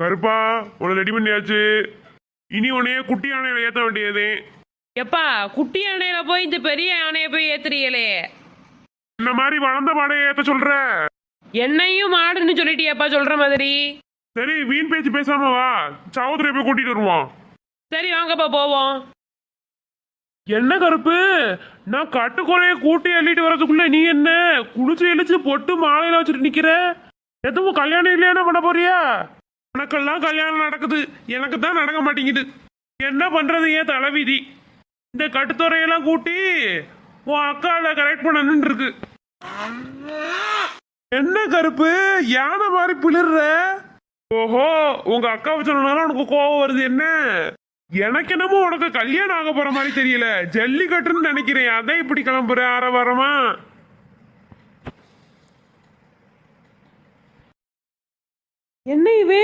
கருப்பா உன்னை ரெடி பண்ணியாச்சு. இனி உன்னைய குட்டி யானையில ஏத்த வேண்டியது. எப்பா குட்டி யானையில போய் இந்த பெரிய யானையை போய் ஏத்துறீங்களே. இந்த மாதிரி வளர்ந்த மாடையை ஏத்த சொல்ற. என்னையும் மாடுன்னு சொல்லிட்டியப்பா சொல்ற மாதிரி. சரி வீண் பேச்சு பேசாம வா, சகோதரியை போய் கூட்டிட்டு வருவோம். சரி வாங்கப்பா போவோம். என்ன கருப்பு, நான் கட்டுக்குறைய கூட்டி அள்ளிட்டு வரதுக்குள்ள நீ என்ன குளிச்சு எழுச்சு பொட்டு மாலையில வச்சுட்டு நிக்கிற? எதுவும் கல்யாணம் இல்லையா பண்ண போறியா? உனக்கெல்லாம் கல்யாணம் நடக்குது, எனக்கு தான் நடக்க மாட்டேங்குது. என்ன பண்றது ஏன் தலைவிதி. இந்த கட்டுத்துறையெல்லாம் கூட்டி உன் அக்கால கரெக்ட் பண்ணணும்னு இருக்கு. என்ன கருப்பு யானை மாதிரி பிளிர்ற? ஓஹோ உங்க அக்காவை சொன்னாலும் உனக்கு கோவம் வருது என்ன? எனக்கு என்னமோ உனக்கு கல்யாணம் ஆக போற மாதிரி தெரியல, ஜல்லிக்கட்டுன்னு நினைக்கிறேன். அதான் இப்படி கிளம்புற ஆரவாரமா? என்ன இவே